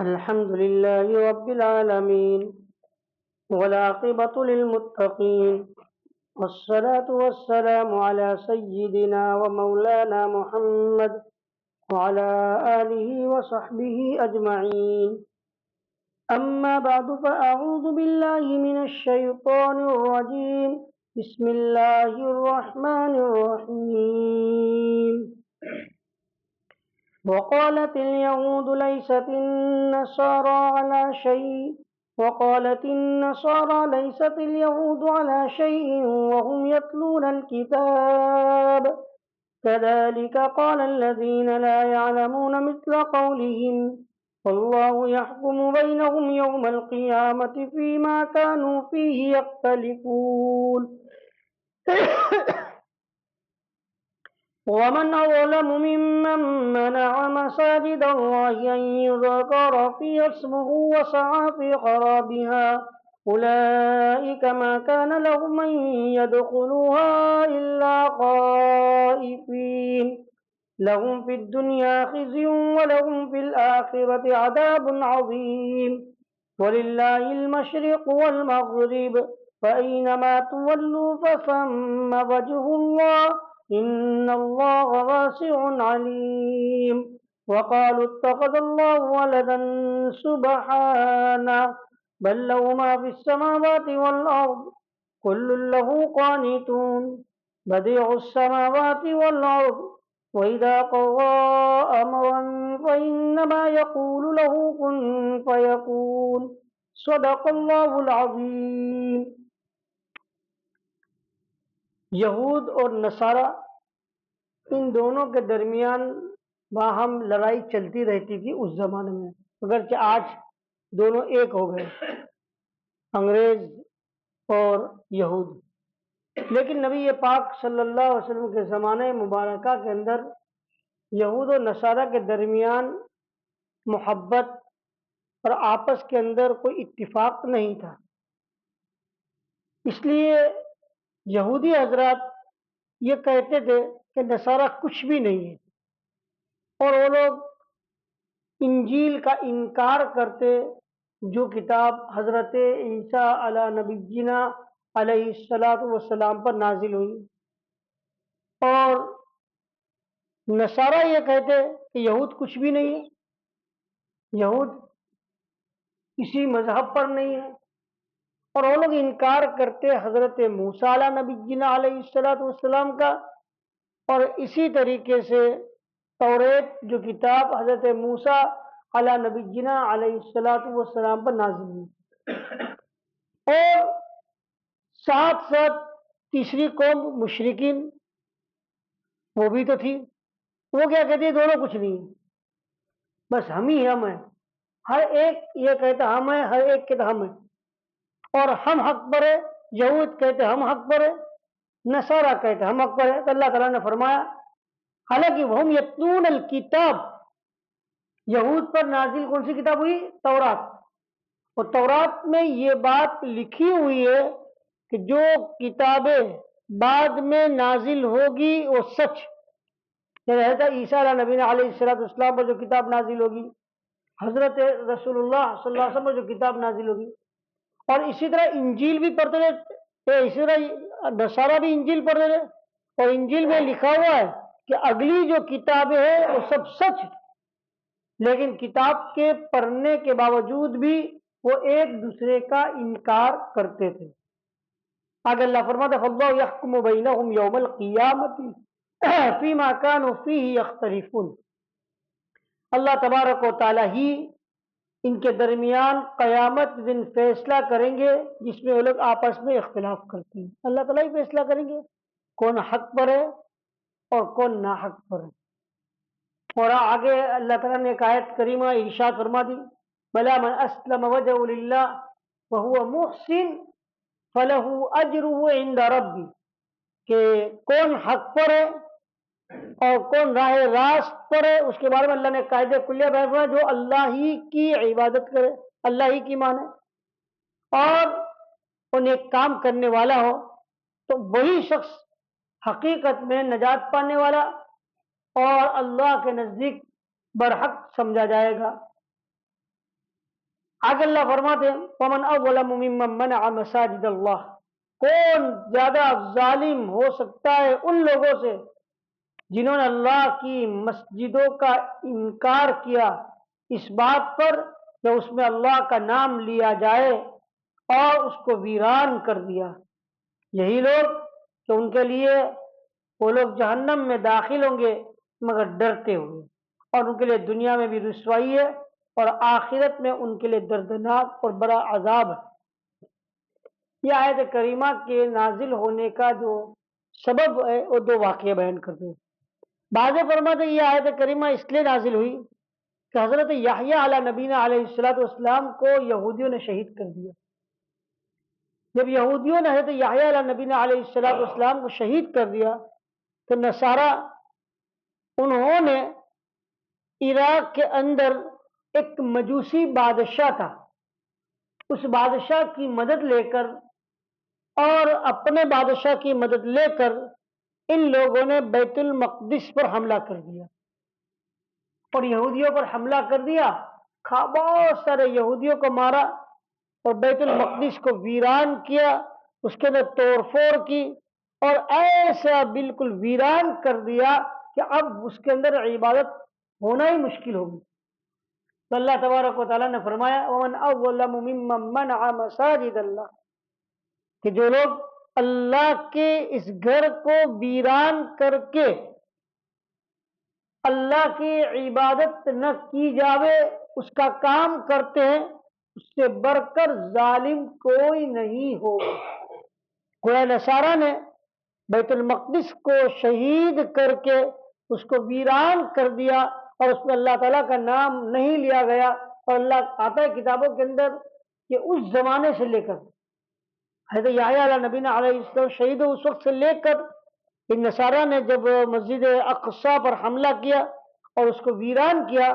الحمد لله رب العالمين والعاقبة للمتقين والصلاة والسلام على سيدنا ومولانا محمد وعلى آله وصحبه أجمعين. أما بعد فأعوذ بالله من الشيطان الرجيم. بسم الله الرحمن الرحيم. وقالت اليهود ليست النصارى على شيء وقالت النصارى ليست اليهود على شيء وهم يتلون الكتاب كذلك قال الذين لا يعلمون مثل قولهم والله يحكم بينهم يوم القيامة فيما كانوا فيه يختلفون. ومن أظلم ممن منع مساجد الله أن يذكر فيها اسمه وسعى في خرابها أولئك ما كان لهم أن يدخلوها إلا خائفين لهم في الدنيا خزي ولهم في الآخرة عذاب عظيم ولله المشرق والمغرب فأينما تولوا فثم وجه الله إن الله واسع عليم. وقالوا اتخذ الله ولدا سبحانه بل له ما في السماوات والأرض كل له قانتون بديع السماوات والأرض وإذا قضى أمرا فإنما يقول له كن فيكون. صدق اللہ العظیم. یہود اور نصارہ ان دونوں کے درمیان باہم لڑائی چلتی رہتی تھی اس زمانے میں، اگرچہ آج دونوں ایک ہو گئے، انگریز اور یہود. لیکن نبی پاک صلی اللہ علیہ وسلم کے زمانے مبارکہ کے اندر یہود و نصارہ کے درمیان محبت اور آپس کے اندر کوئی اتفاق نہیں تھا. اس لیے یہودی حضرات یہ کہتے تھے کہ نصارہ کچھ بھی نہیں ہے، اور وہ لوگ انجیل کا انکار کرتے جو کتاب حضرت عیسیٰ علی نبینا علیہ الصلاۃ والسلام پر نازل ہوئی. اور نصارہ یہ کہتے کہ یہود کچھ بھی نہیں ہے، یہود کسی مذہب پر نہیں ہے، اور وہ لوگ انکار کرتے حضرت موسیٰ علیہ نبینا علیہ الصلاۃ والسلام کا، اور اسی طریقے سے توریت جو کتاب حضرت موسیٰ علیہ نبینا علیہ الصلاۃ والسلام پر نازل ہوئی. اور ساتھ ساتھ تیسری قوم مشرکین وہ بھی تو تھی، وہ کیا کہتی ہے دونوں کچھ نہیں، بس ہم ہی ہم ہیں. ہر ایک یہ کہتا ہم ہیں، ہر ایک کہتا ہم ہیں، اور ہم حق پر ہے. یہود کہتے ہم حق پر ہے، نصارہ کہتے ہم حق پر ہے. تو اللہ تعالیٰ نے فرمایا حالانکہ وہ یتلون الکتاب، یہود پر نازل کون سی کتاب ہوئی؟ تورات. اور تورات میں یہ بات لکھی ہوئی ہے کہ جو کتابیں بعد میں نازل ہوگی وہ سچ، حضرت عیسیٰ علیہ نبینا علیہ السلام پر جو کتاب نازل ہوگی، حضرت رسول اللہ صلی اللہ علیہ وسلم پر جو کتاب نازل ہوگی، اور اسی طرح انجیل بھی پڑھتے رہے، اسی طرح نصارہ بھی انجیل پڑھتے رہے، اور انجیل میں لکھا ہوا ہے کہ اگلی جو کتابیں ہیں وہ سب سچ، لیکن کتاب کے پڑھنے کے باوجود بھی وہ ایک دوسرے کا انکار کرتے تھے. آگے اللہ فرماتا ہے فاللہ یحکم بینہم یوم القیامت فیما کانوا فیہ یختلفون. اللہ تبارک و تعالی ہی ان کے درمیان قیامت دن فیصلہ کریں گے جس میں وہ لوگ آپس میں اختلاف کرتے ہیں. اللہ تعالیٰ ہی فیصلہ کریں گے کون حق پر ہے اور کون ناحق پر ہے. اور آگے اللہ تعالیٰ نے ایک آیت کریمہ ارشاد فرما دی بلا من اسلم وجهه للہ وهو محسن فلہ اجرہ عند ربی، کہ کون حق پر ہے اور کون راہ راست پر ہے. اس کے بارے میں اللہ نے قاعدہ کلیہ بیان فرمایا جو اللہ ہی کی عبادت کرے، اللہ ہی کی مانے اور وہ نیک کام کرنے والا ہو، تو وہی شخص حقیقت میں نجات پانے والا اور اللہ کے نزدیک برحق سمجھا جائے گا. آگے اللہ فرماتے ہیں ومن اظلم ممن منع مساجد اللہ، کون زیادہ ظالم ہو سکتا ہے ان لوگوں سے جنہوں نے اللہ کی مسجدوں کا انکار کیا اس بات پر کہ اس میں اللہ کا نام لیا جائے اور اس کو ویران کر دیا۔ یہی لوگ کہ ان کے لیے وہ لوگ جہنم میں داخل ہوں گے مگر ڈرتے ہوئے، اور ان کے لیے دنیا میں بھی رسوائی ہے اور آخرت میں ان کے لیے دردناک اور بڑا عذاب ہے۔ یہ آیت کریمہ کے نازل ہونے کا جو سبب ہے وہ دو واقعے بیان کرتے ہیں۔ بعض فرماتے ہیں یہ آیت کریمہ اس لیے نازل ہوئی کہ حضرت یحییٰ علیہ نبینا علیہ الصلوۃ والسلام کو یہودیوں نے شہید کر دیا۔ جب یہودیوں نے حضرت یحییٰ علیہ نبینا علیہ الصلوۃ والسلام کو شہید کر دیا تو نصارہ انہوں نے عراق کے اندر ایک مجوسی بادشاہ تھا، اس بادشاہ کی مدد لے کر اور اپنے بادشاہ کی مدد لے کر ان لوگوں نے بیت المقدس پر حملہ کر دیا اور یہودیوں پر حملہ کر دیا، بہت سارے یہودیوں کو مارا اور بیت المقدس کو ویران کیا، اس کے اندر توڑ پھوڑ کی اور ایسا بالکل ویران کر دیا کہ اب اس کے اندر عبادت ہونا ہی مشکل ہوگی۔ تو اللہ تبارک و تعالیٰ نے فرمایا وَمَنْ أَظْلَمُ مِمَّنْ مَنَعَ مَسَاجِدَ اللَّهِ، کہ جو لوگ اللہ کے اس گھر کو ویران کر کے اللہ کی عبادت نہ کی جاوے اس کا کام کرتے ہیں، اس سے بڑھ کر ظالم کوئی نہیں ہوگا۔ گویا نصارہ نے بیت المقدس کو شہید کر کے اس کو ویران کر دیا اور اس میں اللہ تعالیٰ کا نام نہیں لیا گیا، اور اللہ آتا ہے کتابوں کے اندر کہ اس زمانے سے لے کر حضرت یحییٰ علیہ نبینا علیہ السلام شہید ہو اس وقت سے لے کر ان نصارہ نے جب مسجد اقصیٰ پر حملہ کیا اور اس کو ویران کیا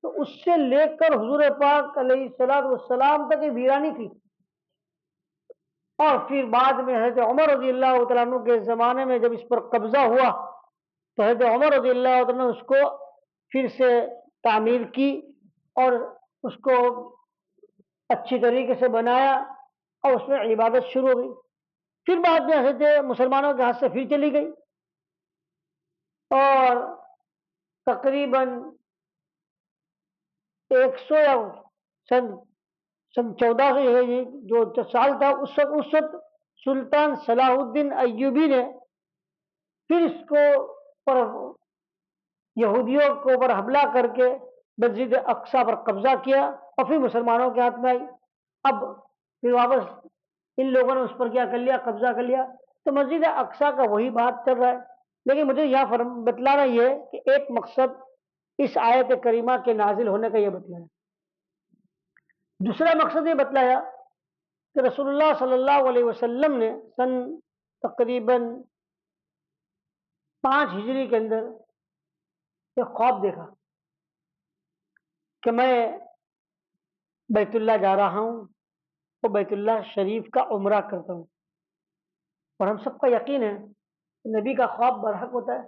تو اس سے لے کر حضور پاک علیہ الصلوۃ والسلام تک یہ ویرانی تھی، اور پھر بعد میں حضرت عمر رضی اللہ تعالیٰ عنہ کے زمانے میں جب اس پر قبضہ ہوا تو حضرت عمر رضی اللہ تعالیٰ عنہ اس کو پھر سے تعمیر کی اور اس کو اچھی طریقے سے بنایا اور اس میں عبادت شروع ہو گئی۔ پھر بعد میں حضرت مسلمانوں کے ہاتھ سے پھر چلی گئی اور تقریباً 100 یا سن 1400 جو سال تھا اس وقت سلطان صلاح الدین ایوبی نے پھر اس کو پر یہودیوں کے اوپر حملہ کر کے مسجد اقصیٰ پر قبضہ کیا اور پھر مسلمانوں کے ہاتھ میں آئی۔ اب پھر واپس ان لوگوں نے اس پر کیا کر لیا، قبضہ کر لیا، تو مسجد اقصیٰ کا وہی بات چل رہا ہے۔ لیکن مجھے یہاں بتلانا یہ ہے کہ ایک مقصد اس آیت کریمہ کے نازل ہونے کا یہ بتلایا، دوسرا مقصد یہ بتلایا کہ رسول اللہ صلی اللہ علیہ وسلم نے سن تقریباً 5 ہجری کے اندر ایک خواب دیکھا کہ میں بیت اللہ جا رہا ہوں اور بیت اللہ شریف کا عمرہ کرتا ہوں، اور ہم سب کا یقین ہے کہ نبی کا خواب برحق ہوتا ہے،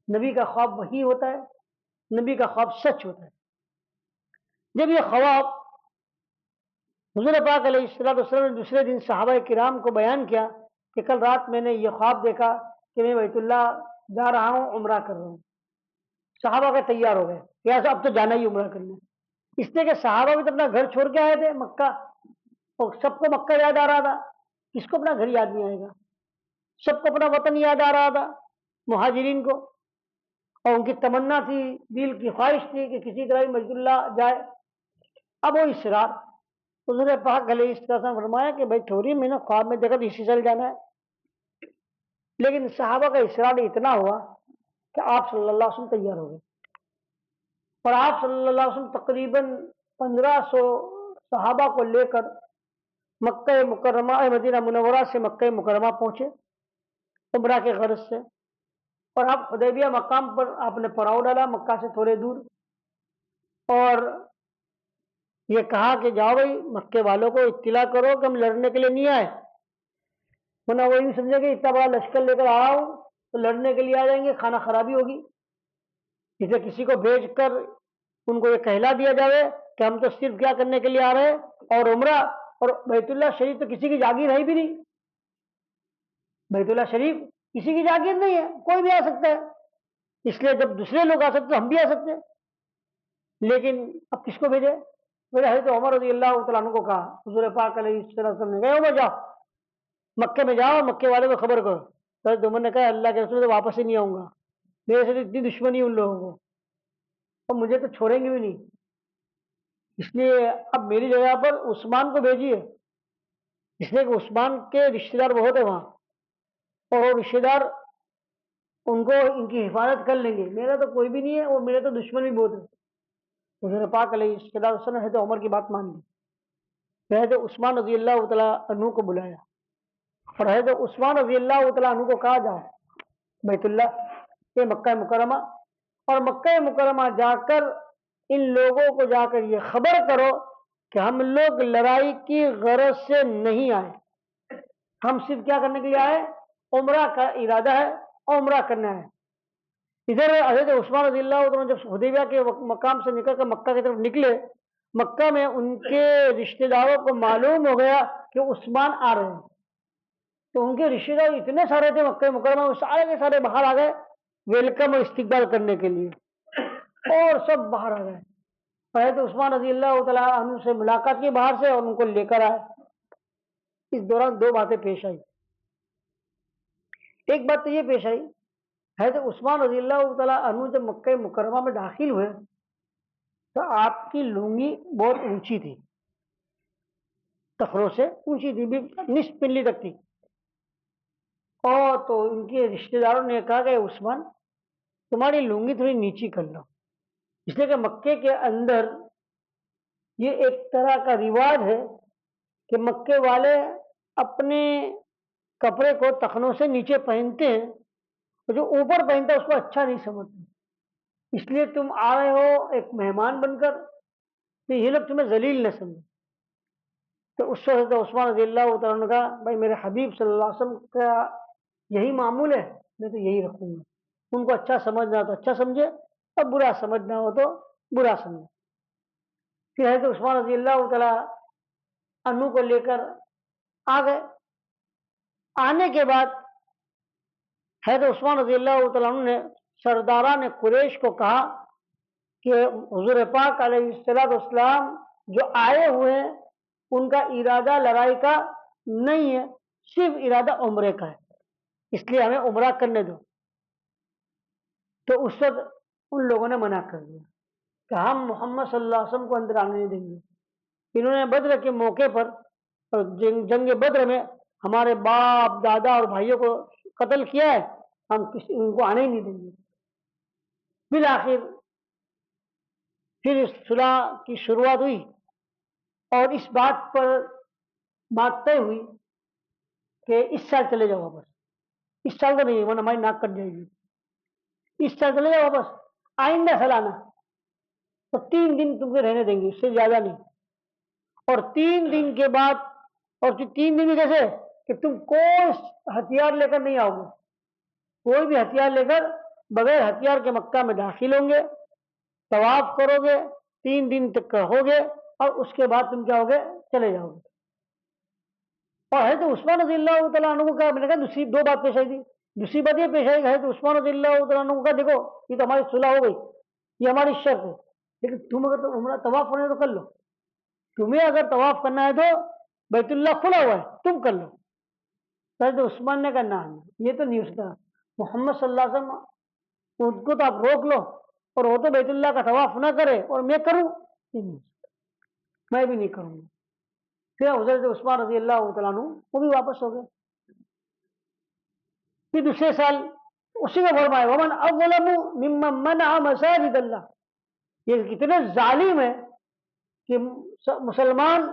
نبی کا خواب وحی ہوتا ہے، نبی کا خواب سچ ہوتا ہے۔ جب یہ خواب حضور پاک علیہ السلام نے دوسرے دن صحابہ کرام کو بیان کیا کہ کل رات میں نے یہ خواب دیکھا کہ میں بیت اللہ جا رہا ہوں، عمرہ کر رہا ہوں، صحابہ کا تیار ہو گئے کہ ایسا اب تو جانا ہی عمرہ کرنا، اس لیے کہ صحابہ بھی تو اپنا گھر چھوڑ کے آئے تھے مکہ، اور سب کو مکہ یاد آ رہا تھا، کس کو اپنا گھر یاد نہیں آئے گا، سب کو اپنا وطن یاد آ رہا تھا مہاجرین کو، اور ان کی تمنا تھی، دل کی خواہش تھی کہ کسی طرح مسجد اللہ جائے۔ اب وہ اسرار حضور پاک علیہ السلام فرمایا کہ بھائی تھوڑی میں نے خواب میں دیکھا تو اسی چل جانا ہے، لیکن صحابہ کا اسرار اتنا ہوا کہ آپ صلی اللہ علیہ وسلم تیار ہو گئے، اور آپ صلی اللہ علیہ وسلم تقریباً 1500 صحابہ کو لے کر مکہ مکرمہ مدینہ منورہ سے مکہ مکرمہ پہنچے عمرہ کے غرض سے، اور آپ حدیبیہ مقام پر آپ نے پڑاؤ ڈالا مکہ سے تھوڑے دور، اور یہ کہا کہ جاؤ بھائی مکے والوں کو اطلاع کرو کہ ہم لڑنے کے لیے نہیں آئے، ورنہ وہ نہیں سمجھے کہ اتنا بڑا لشکر لے کر آیا ہوں تو لڑنے کے لیے آ جائیں گے، کھانا خرابی ہوگی، اسے کسی کو بھیج کر ان کو یہ کہلا دیا جائے کہ ہم تو صرف کیا کرنے کے لیے آ رہے ہیں، اور عمرہ اور بیت اللہ شریف تو کسی کی جاگیر ہے بھی نہیں. بیت اللہ شریف کسی کی جاگیر نہیں ہے، کوئی بھی آ سکتا ہے. اس لیے جب دوسرے لوگ آ سکتے ہم بھی آ سکتے ہیں. لیکن اب کس کو بھیجے؟ میرے حضرت عمر رضی اللہ تعالیٰ عنہ کو کہا، حضور پاک علیہ السلام نے کہا عمر جاؤ مکے میں، جاؤ مکے والے کو خبر کرو. تو حضرت عمر نے کہا اللہ کے رسول تو واپس ہی نہیں آؤں گا، میرے سے اتنی دشمنی ان لوگوں کو اور مجھے تو چھوڑیں گے بھی نہیں. اس لیے اب میری جگہ پر عثمان کو بھیجیے، اس لیے کہ عثمان کے رشتے دار بہت ہیں وہاں، اور وہ رشتے دار ان کو ان کی حفاظت کر لیں گے. میرا تو کوئی بھی نہیں ہے اور میرے تو دشمن بھی بہت ہے. حضور پاک علیہ السلام نے حضرت عمر کی بات مان لی. حضرت عثمان رضی اللہ تعالیٰ عنہ کو بلایا اور حضرت عثمان رضی اللہ تعالیٰ عنہ کو کہا جاؤ بیت اللہ کے مکہ مکرمہ، اور مکہ مکرمہ جا کر ان لوگوں کو جا کر یہ خبر کرو کہ ہم لوگ لڑائی کی غرض سے نہیں آئے، ہم صرف کیا کرنے کے لیے آئے؟ عمرہ کا ارادہ ہے، عمرہ کرنا ہے. ادھر حضرت عثمان رضی اللہ عنہ جب حدیبیہ کے مقام سے نکل کر مکہ کی طرف نکلے، مکہ میں ان کے رشتہ داروں کو معلوم ہو گیا کہ عثمان آ رہے ہیں. تو ان کے رشتہ دار اتنے سارے تھے مکہ مکرمہ میں، سارے کے سارے باہر آ گئے ویلکم اور استقبال کرنے کے لیے، اور سب باہر آ گئے. حضرت عثمان رضی اللہ تعالیٰ عنہ سے ملاقات کی باہر سے اور ان کو لے کر آئے. اس دوران دو باتیں پیش آئی. ایک بات تو یہ پیش آئی، حضرت عثمان رضی اللہ تعالیٰ عنہ جب مکہ مکرمہ میں داخل ہوئے تو آپ کی لنگی بہت اونچی تھی، تخروں سے اونچی تھی، بھی نصف پنڈلی تک تھی. اور تو ان کے رشتہ داروں نے کہا کہ عثمان تمہاری لنگی تھوڑی نیچی کر لو، اس لیے کہ مکے کے اندر یہ ایک طرح کا رواج ہے کہ مکے والے اپنے کپڑے کو تخنوں سے نیچے پہنتے ہیں، اور جو اوپر پہنتا ہے اس کو اچھا نہیں سمجھتے. اس لیے تم آ رہے ہو ایک مہمان بن کر تو یہ لوگ تمہیں ذلیل نہ سمجھے. تو اس وقت عثمان رضی اللہ تعالیٰ نے کہا بھائی میرے حبیب صلی اللہ علیہ وسلم کا یہی معمول ہے، میں تو یہی رکھوں گا. ان کو اچھا سمجھنا ہو تو اچھا سمجھے، اور برا سمجھنا ہو تو برا سمجھے. پھر حضرت عثمان رضی اللہ تعالیٰ عنہ کو لے کر آ گئے. آنے کے بعد حضرت عثمان رضی اللہ تعالیٰ عنہ نے سرداران قریش کو کہا کہ حضور پاک علیہ السلام جو آئے ہوئے ہیں ان کا ارادہ لڑائی کا نہیں ہے، صرف ارادہ عمرے کا ہے، اس لیے ہمیں عمرہ کرنے دو. تو اس وقت ان لوگوں نے منع کر دیا کہ ہم محمد صلی اللہ علیہ وسلم کو اندر آنے نہیں دیں گے. انہوں نے بدر کے موقع پر جنگ بدر میں ہمارے باپ دادا اور بھائیوں کو قتل کیا ہے، ہم ان کو آنے ہی نہیں دیں گے. بالآخر پھر صلح کی شروعات ہوئی اور اس بات پر بات طے ہوئی کہ اس سال چلے جاؤ واپس. اس سال تو نہیں ورنہ ہماری ناک کٹ جائے گی. اس سال چلے جاؤ واپس، آئندہ سال آنا، تو 3 دن تم کو رہنے دیں گے، اس سے زیادہ نہیں. اور 3 دن کے بعد، اور 3 دن بھی کیسے کہ تم کوئی ہتھیار لے کر نہیں آؤ گے، کوئی بھی ہتھیار لے کر بغیر ہتھیار کے مکہ میں داخل ہوں گے، طواف کرو گے، 3 دن تک رہو گے، اور اس کے بعد تم کیا ہوگے؟ چلے جاؤ گے. اور حضرت عثمان رضی اللہ تعالیٰ عنہ کا میں نے کہا دوسری دو بات پیش آئی تھی. دوسری بات یہ پیش آئی کہ حضرت عثمان رضی اللہ تعالیٰ عنہ کا دیکھو یہ تو ہماری صلح ہو گئی، یہ ہماری شرط ہے، لیکن تم اگر تو عمرہ طواف کرنا ہے تو کر لو، تمہیں اگر طواف کرنا ہے تو بیت اللہ کھلا ہوا ہے تم کر لو. حضرت عثمان نے کہا نہ یہ تو نہیں ہو سکتا، محمد صلی اللہ علیہ وسلم ان کو تو آپ روک لو، اور وہ تو بیت اللہ کا طواف نہ کرے اور میں کروں، میں بھی نہیں کروں گا. پھر حضرت عثمان رضی اللہ تعالیٰ عنہ وہ بھی واپس ہو گئے. پھر دوسرے سال اسی کو فرمایا ومن اظلم ممن منع مساجد اللہ. یہ کتنے ظالم ہیں کہ مسلمان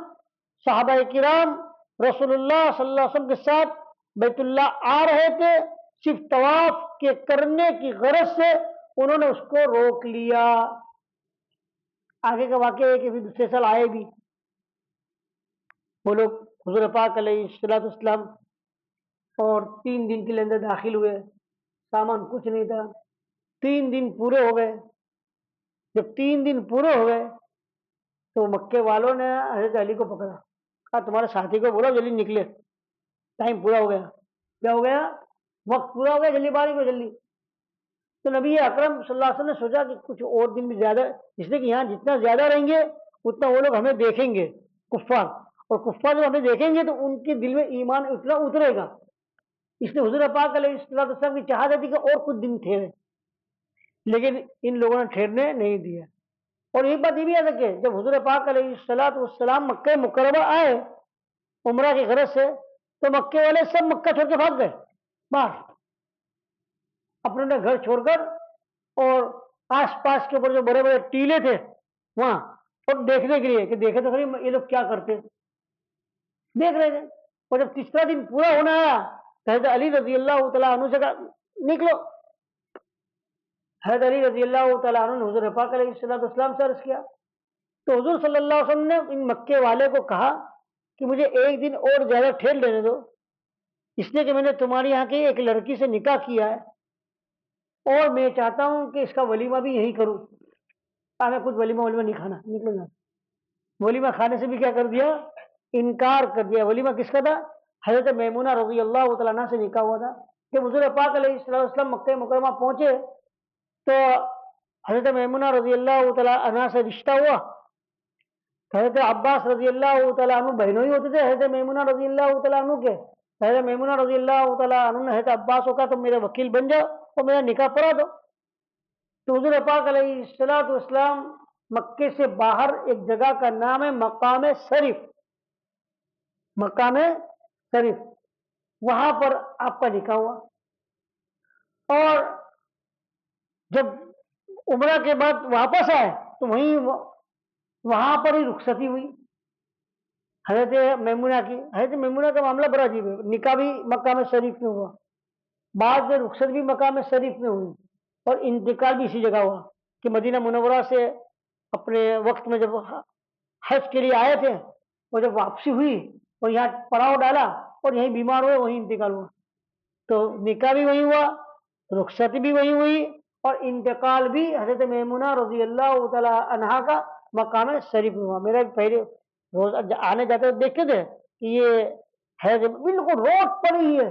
صحابہ کرام رسول اللہ صلی اللہ علیہ وسلم کے ساتھ بیت اللہ آ رہے تھے، صرف طواف کے کرنے کی غرض سے انہوں نے اس کو روک لیا. آگے کا واقعہ ہے کہ پھر دوسرے سال آئے بھی وہ لوگ حضور پاک علیہ السلام، اور 3 دن کے لیے اندر داخل ہوئے، سامان کچھ نہیں تھا. 3 دن پورے ہو گئے. جب 3 دن پورے ہو گئے تو مکے والوں نے حضرت علی کو پکڑا، کہا تمہارے ساتھی کو بولو جلدی نکلے، ٹائم پورا ہو گیا۔ کیا ہو گیا؟ وقت پورا ہو گیا، جلدی باہر نکلو جلدی۔ تو نبی اکرم صلی اللہ علیہ وسلم نے سوچا کہ کچھ اور دن بھی زیادہ، اس لیے کہ یہاں جتنا زیادہ رہیں گے اتنا وہ لوگ ہمیں دیکھیں گے، کفار، اور کفار جو ہمیں دیکھیں گے تو ان کے دل میں ایمان اتنا اترے گا۔ اس لیے حضور پاک علیہ السلام کی چاہت تھی کہ اور کچھ دن ٹھہرے، لیکن ان لوگوں نے ٹھہرنے نہیں دیا۔ اور ایک بات یہ بھی یاد رکھے، جب حضور پاک علیہ السلام مکہ مکرمہ آئے عمرہ کی غرض سے، تو مکے والے سب مکہ چھوڑ کے بھاگ گئے باہر، اپنے اپنے گھر چھوڑ کر، اور آس پاس کے اوپر جو بڑے بڑے ٹیلے تھے وہاں، اور دیکھنے کے لیے کہ دیکھے تو صحیح یہ لوگ کیا کرتے، دیکھ رہے تھے۔ اور جب تیسرا دن پورا ہونا آیا تو حضرت علی رضی اللہ تعالیٰ عنہ سے کہا نکلو۔ حضرت علی رضی اللہ تعالیٰ عنہ نے حضور پاک علیہ السلام سے عرض کیا، تو حضور صلی اللہ علیہ وسلم نے ان مکے والے کو کہا کہ مجھے ایک دن اور زیادہ ٹھہر لینے دو، اس لیے کہ میں نے تمہارے یہاں کی ایک لڑکی سے نکاح کیا ہے، اور میں چاہتا ہوں کہ اس کا ولیمہ بھی یہی کروں۔ ہمیں کچھ ولیمہ نہیں کھانا، نکلنا۔ ولیمہ کھانے سے بھی کیا کر دیا؟ انکار کر دیا۔ ولیمہ کس کا تھا؟ حضرت میمونہ رضی اللہ تعالیٰ عنہ سے نکاح ہوا تھا۔ جب حضور پاک علیہ السلام مکہ مکرمہ پہنچے تو حضرت میمونہ رضی اللہ تعالیٰ عنہ سے رشتہ ہوا۔ حضرت عباس رضی اللہ تعالیٰ عنہ بہنوں ہی ہوتے تھے حضرت میمونہ رضی اللہ تعالیٰ عنہ کے۔ حضرت میمونہ رضی اللہ تعالیٰ عنہ نے حضرت عباس کو کہا تم میرے وکیل بن جاؤ اور میرا نکاح پڑھا دو۔ تو حضور پاک علیہ السلام مکے سے باہر ایک جگہ کا نام ہے مقام شریف، مقام شریف، وہاں پر آپ کا نکاح ہوا۔ اور جب عمرہ کے بعد واپس آئے تو وہاں پر ہی رخصتی ہوئی حضرت میمونہ کی۔ حضرت میمونہ کا معاملہ بڑا عجیب ہے، نکاح بھی مقام شریف میں ہوا، بعد میں رخصت بھی مقام شریف میں ہوئی، اور انتقال بھی اسی جگہ ہوا کہ مدینہ منورہ سے اپنے وقت میں جب حج کے لیے آئے تھے، اور جب واپسی ہوئی اور یہاں پڑاؤ ڈالا اور یہیں بیمار ہوئے، وہیں انتقال ہوا۔ تو نکاح بھی وہی ہوا، رخصتی بھی وہی ہوئی، اور انتقال بھی حضرت میمونہ رضی اللہ تعالی عنہا کا مقام شریف میں ہوا۔ میرا پہلے روز آنے جاتے دیکھتے تھے کہ یہ ہے بالکل روڈ پر ہی ہے،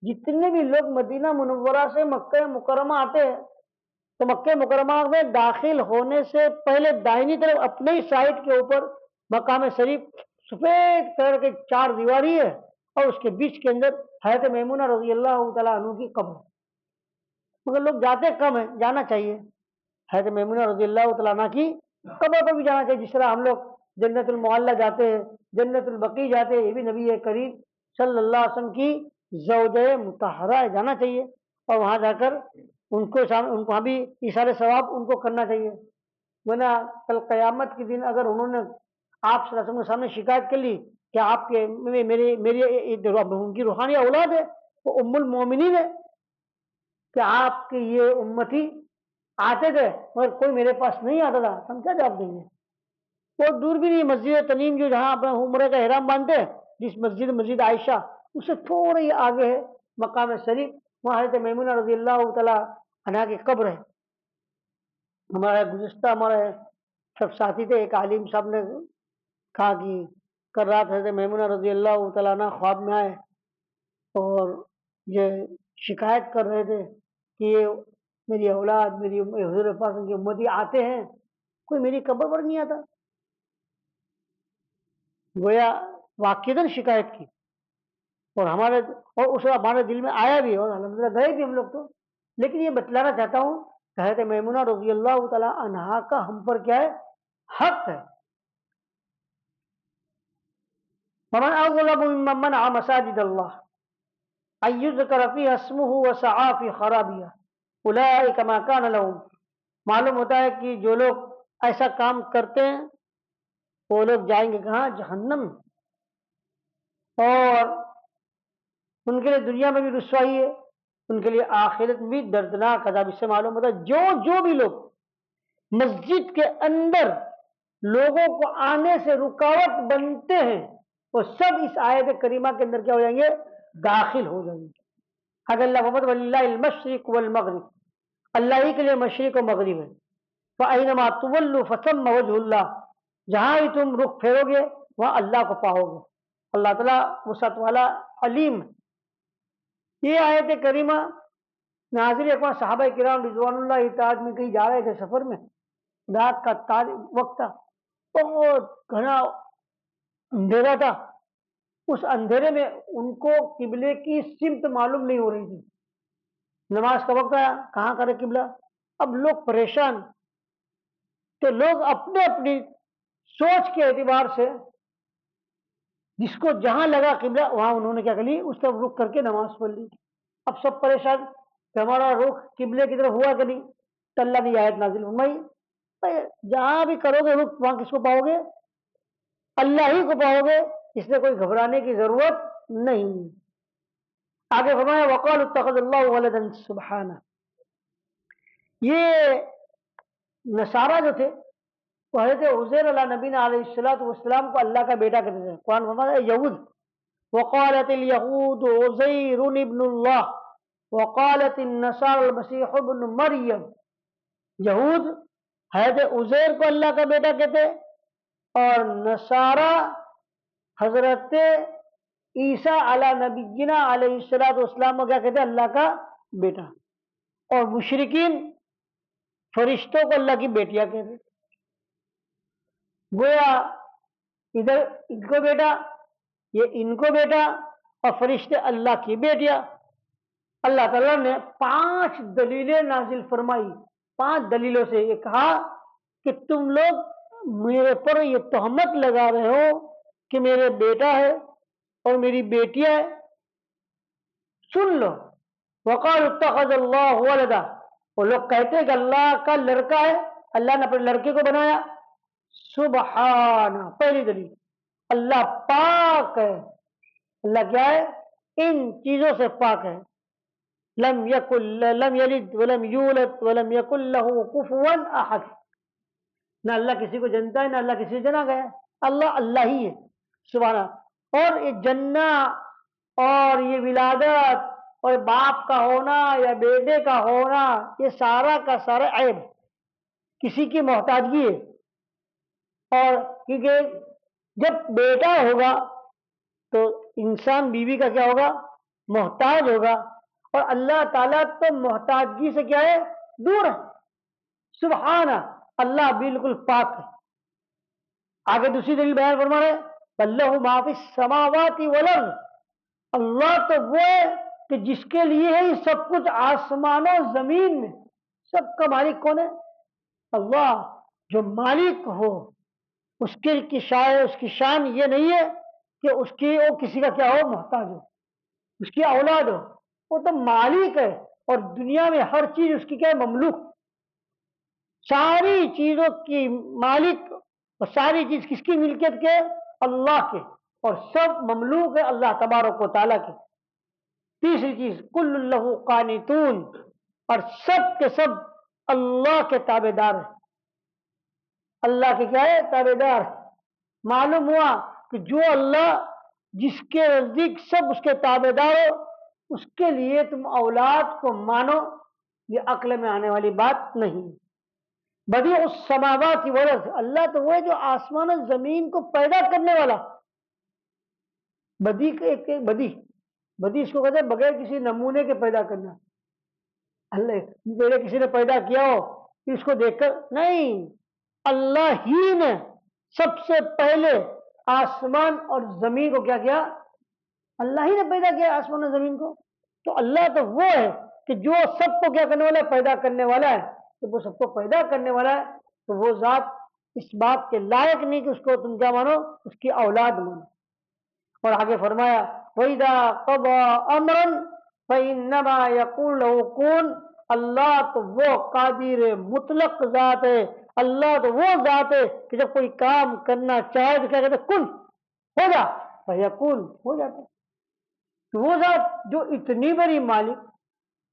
جتنے بھی لوگ مدینہ منورہ سے مکہ مکرمہ آتے ہیں تو مکہ مکرمہ میں داخل ہونے سے پہلے دائنی طرف اپنے ہی سائڈ کے اوپر مقام شریف سفید کلر کے 4 دیواری ہے، اور اس کے بیچ کے اندر حضرت میمونہ رضی اللہ تعالیٰ عنہ کی قبر۔ مگر لوگ جاتے کم ہیں، جانا چاہیے حضرت میمونہ رضی اللہ تعالیٰ عنہ کی قبر پر بھی جانا چاہیے، جس طرح ہم لوگ جنت المعلی جاتے ہیں، جنت البقیع جاتے ہیں، یہ بھی نبی کریم صلی اللہ علیہ وسلم کی زوجہ مطہرہ ہے، جانا چاہیے، اور وہاں جا کر ان کو وہاں بھی ایثار ثواب ان کو کرنا چاہیے۔ ورنہ کل قیامت کے دن اگر انہوں نے آپ صلی اللہ علیہ وسلم کے سامنے شکایت کر لی کہ آپ کے میری ان کی روحانی اولاد ہے، وہ ام المومنین ہے، کہ آپ کے یہ امتی آتے تھے مگر کوئی میرے پاس نہیں آتا تھا، ہم کیا جواب دیں گے؟ بہت دور بھی نہیں، مسجد تنیم جو جہاں اپنا عمرے کا احرام باندھتے ہیں، جس مسجد عائشہ، اس سے تھوڑے ہی آگے ہے مقام شریف، وہاں حضرت میمونہ رضی اللہ تعالیٰ عنہا کی قبر ہے۔ ہمارے سب ساتھی تھے، ایک عالم صاحب نے کہا کہ کل رات حضرت میمونہ رضی اللہ تعالیٰ عنہ خواب میں آئے اور یہ شکایت کر رہے تھے کہ یہ میری اولاد، میری حضور پاک کی امتی آتے ہیں، کوئی میری قبر پر نہیں آتا۔ گویا واقعتاً شکایت کی، اور اسے ہمارے دل میں آیا بھی، اور الحمدللہ گئے بھی ہم لوگ تو۔ لیکن یہ بتلانا چاہتا ہوں کہ حضرت میمونہ رضی اللہ تعالی عنہا کا ہم پر کیا ہے؟ حق ہے۔ ومن اظلم ممن منع مساجد اللہ ان یذکر فیہا اسمہ وسعی فی خرابیہا اولئک ما کان لہم۔ معلوم ہوتا ہے کہ جو لوگ ایسا کام کرتے ہیں وہ لوگ جائیں گے کہاں؟ جہنم، اور ان کے لیے دنیا میں بھی رسوائی ہے، ان کے لیے آخرت بھی دردناک عذاب۔ اس سے معلوم ہوتا ہے جو بھی لوگ مسجد کے اندر لوگوں کو آنے سے رکاوٹ بنتے ہیں وہ سب اس آیت کریمہ کے اندر کیا ہو جائیں گے؟ داخل ہو جائیں گے۔ اگر اللہ محمد وللہ المشرق والمغرب، اللہ ہی کے لیے مشرق و مغرب ہے، فَأَيْنَمَا تُوَلُّوا فَثَمَّ وَجْهُ اللَّهِ، جہاں بھی تم رخ پھیرو گے وہاں اللہ کو پاؤ گے. اللہ تعالیٰ وسعت والا علیم. یہ آیت کریمہ نازل ایک بار صحابہ کرام رضوان اللہ تعالیٰ میں کہیں جا رہے تھے سفر میں. رات کا وقت تھا, بہت گھنا اندھیرا تھا. اس اندھیرے میں ان کو قبلے کی سمت معلوم نہیں ہو رہی تھی. نماز کا وقت آیا, کہاں کرے قبلہ؟ اب لوگ پریشان. تو لوگ اپنے اپنی سوچ کے اعتبار سے جس کو جہاں لگا قبلہ وہاں انہوں نے کیا کر لی, اس طرف رخ کر کے نماز پڑھ لی. اب سب پریشان کہ ہمارا رخ قبلے کی طرف ہوا کہ نہیں. تو اللہ نے آیت نازل فرمائی, جہاں بھی کرو گے رخ وہاں کس کو پاؤ گے؟ اللہ ہی کو پاؤ گے. اس میں کوئی گھبرانے کی ضرورت نہیں. آگے فرمایا وقالوا اتخذ اللہ ولدا سبحانہ. یہ نصارہ جو تھے وہ حضرت عزیر علیہ نبی علیہ الصلوۃ والسلام کو اللہ کا بیٹا کہتے تھے. قرآن فرماتا ہے یہود وقالت اليهود عزیر ابن اللہ وقالت النصارى المسیح ابن مریم. یہود حضرت عزیر کو اللہ کا بیٹا کہتے اور نصارہ حضرت عیسیٰ علی نبینا علیہ الصلوۃ والسلام کو کیا کہتے ہیں؟ اللہ کا بیٹا. اور مشرکین فرشتوں کو اللہ کی بیٹیاں کہتے. گویا ادھر ان کو بیٹا, یہ ان کو بیٹا, اور فرشتے اللہ کی بیٹیاں. اللہ تعالیٰ نے 5 دلیلیں نازل فرمائی. 5 دلیلوں سے یہ کہا کہ تم لوگ میرے پر یہ تہمت لگا رہے ہو کہ میرے بیٹا ہے اور میری بیٹیاں ہے. سن لو. وقالوا اتخذ اللہ ولدا. وہ لوگ کہتے ہیں کہ اللہ کا لڑکا ہے, اللہ نے اپنے لڑکے کو بنایا. سبحانہ, پہلی دلیل اللہ پاک ہے. اللہ کیا ہے؟ ان چیزوں سے پاک ہے. لم یلد ولم یولد ولم یکن له کفوا احد. نہ اللہ کسی کو جنتا ہے نہ اللہ کسی سے جنا گیا. اللہ اللہ ہی ہے سبحانہ. اور یہ جننا اور یہ ولادت اور باپ کا ہونا یا بیٹے کا ہونا یہ سارا کا سارا عیب, کسی کی محتاجگی ہے. اور کیونکہ جب بیٹا ہوگا تو انسان بیوی کا کیا ہوگا؟ محتاج ہوگا. اور اللہ تعالیٰ تو محتاجگی سے کیا ہے؟ دور ہے. سبحانہ, اللہ بالکل پاک ہے. آگے دوسری دلیل بیان فرما رہے اللہ ما فی السماوات والارض. اللہ تو وہ ہے کہ جس کے لیے ہے یہ سب کچھ آسمان و زمین میں. سب کا مالک کون ہے؟ اللہ. جو مالک ہو اس کی شان یہ نہیں ہے کہ اس کی وہ کسی کا کیا ہو؟ محتاج ہو, اس کی اولاد ہو. وہ تو مالک ہے اور دنیا میں ہر چیز اس کی کیا ہے؟ مملوک. ساری چیزوں کی مالک اور ساری چیز کس کی ملکیت کے؟ اللہ کے. اور سب مملوک ہے اللہ تبارک و تعالیٰ کے. تیسری چیز کل اللہ قانتون, اور سب کے سب اللہ کے تابع دار ہیں. اللہ کے کیا ہے؟ تابع دار. معلوم ہوا کہ جو اللہ جس کے نزدیک سب اس کے تابع دار ہو اس کے لیے تم اولاد کو مانو, یہ عقل میں آنے والی بات نہیں. بدیع السماوات والارض. اللہ تو وہ ہے جو آسمان و زمین کو پیدا کرنے والا. بدیع اس کو کہتے ہیں بغیر کسی نمونے کے پیدا کرنا. اللہ پہلے کسی نے پیدا کیا ہو اس کو دیکھ کر نہیں, اللہ ہی نے سب سے پہلے آسمان اور زمین کو کیا کیا؟ اللہ ہی نے پیدا کیا آسمان اور زمین کو. تو اللہ تو وہ ہے کہ جو سب کو کیا کرنے والا ہے؟ پیدا کرنے والا ہے. تو وہ سب کو پیدا کرنے والا ہے تو وہ ذات اس بات کے لائق نہیں کہ اس کو تم کیا مانو؟ اس کی اولاد مانو. اور آگے فرمایا وَإِذَا قَضَى أَمْرًا فَإِنَّمَا يَقُولُ لَهُ كُن. اللہ تو وہ قادر مطلق ذات ہے. اللہ تو وہ ذات ہے کہ جب کوئی کام کرنا چاہے تو کیا کہتے ہیں؟ کن, ہو جا. فَيَكُن, ہو جاتا. تو وہ ذات جو اتنی بڑی مالک,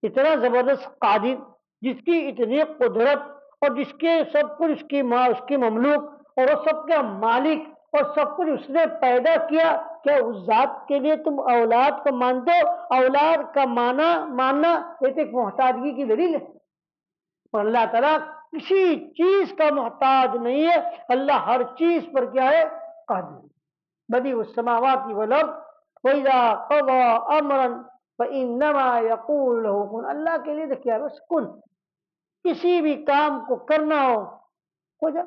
اتنا زبردست قادر, جس کی اتنی قدرت اور جس کے سب کچھ اس کی مملوک اور وہ سب کا مالک اور سب کچھ اس نے پیدا کیا, کیا اس ذات کے لیے تم اولاد کو مانتے ہو؟ اولاد کا ماننا ایک محتاجگی کی دلیل ہے. اور اللہ تعالیٰ کسی چیز کا محتاج نہیں ہے، اللہ ہر چیز پر کیا ہے؟ قادر۔ بدیع السماوات والارض وَإِذَا قَضَى أَمْرًا فَإِنَّمَا يَقُولُ لَهُ كُن۔ اللہ کے لیے تو کیا ہے؟ بس کن، کسی بھی کام کو کرنا ہو جائے،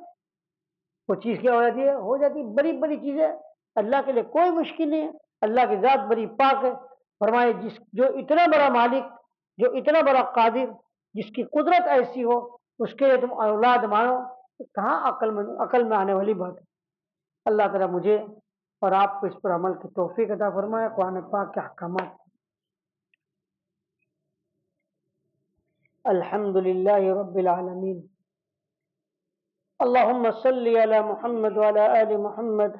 وہ چیز کیا ہو جاتی ہے؟ ہو جاتی ہے۔ بڑی بڑی چیزیں اللہ کے لیے کوئی مشکل نہیں ہے، اللہ کی ذات بڑی پاک ہے۔ فرمائے جو اتنا بڑا مالک، جو اتنا بڑا قادر، جس کی قدرت ایسی ہو، اس کے لیے تم اولاد مانو، تو کہاں عقل میں آنے والی بات ہے۔ اللہ تعالیٰ مجھے اور آپ کو اس پر عمل کی توفیق عطا فرمائے۔ قرآن پاک کے احکامات۔ الحمد للہ رب العالمین، اللهم صل على محمد وعلى آل محمد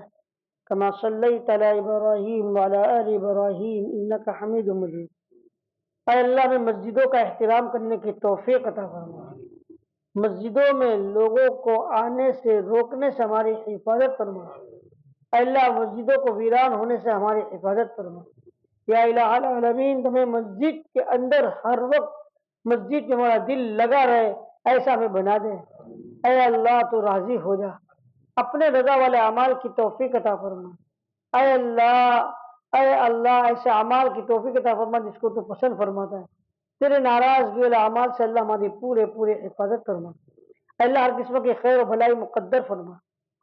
كما صليت على ابراہیم وعلى آل ابراہیم انك حمید مجید۔ اے اللہ میں مسجدوں کا احترام کرنے کی توفیق عطا فرما، مسجدوں میں لوگوں کو آنے سے روکنے سے ہماری حفاظت فرما، اے اللہ مسجدوں کو ویران ہونے سے ہماری حفاظت فرما۔ یا الہ العالمین، تمہیں مسجد کے اندر ہر وقت مسجد میں ہمارا دل لگا رہے ایسا ہمیں بنا دے۔ اے اللہ تو راضی ہو جا، اپنے رضا والے اعمال کی توفیق عطا فرما۔ اے اللہ، اے اللہ ایسے اعمال کی توفیق عطا فرما جس کو تو پسند فرماتا ہے۔ تیرے ناراضگی والے اعمال سے اللہ ہماری پورے حفاظت فرما۔ اے اللہ ہر قسم کی خیر و بھلائی مقدر فرما،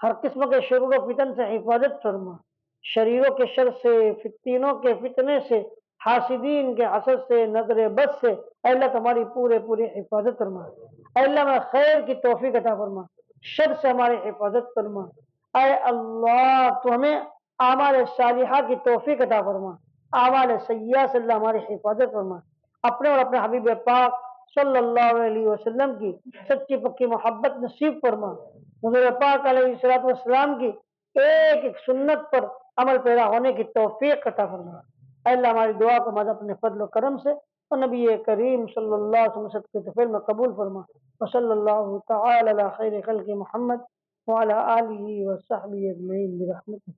ہر قسم کے شرور و فتن سے حفاظت فرما، شریروں کے شر سے، فتنوں کے فتنے سے، حاسدین کے حسد سے، نظر بد سے اے اللہ تمہاری پورے حفاظت فرما۔ اے اللہ میں خیر کی توفیق عطا فرما، شر سے ہماری حفاظت فرما۔ اے اللہ تو ہمیں اعمال صالحہ کی توفیق عطا فرما، اعمال سیئہ سے اللہ ہماری حفاظت فرما۔ اپنے اور اپنے حبیب پاک صلی اللہ علیہ وسلم کی سچی پکی محبت نصیب فرما، حضور پاک علیہ الصلوۃ والسلام کی ایک ایک سنت پر عمل پیرا ہونے کی توفیق عطا فرما۔ اے اللہ ہماری دعا کو مدد اپنے فضل و کرم سے اور نبی کریم صلی اللہ علیہ وسلم کے طفیل میں قبول فرما۔ وصلی اللہ تعالی علی خیر خلق محمد وعلی آلہ وصحبہ اجمعین برحمتہ۔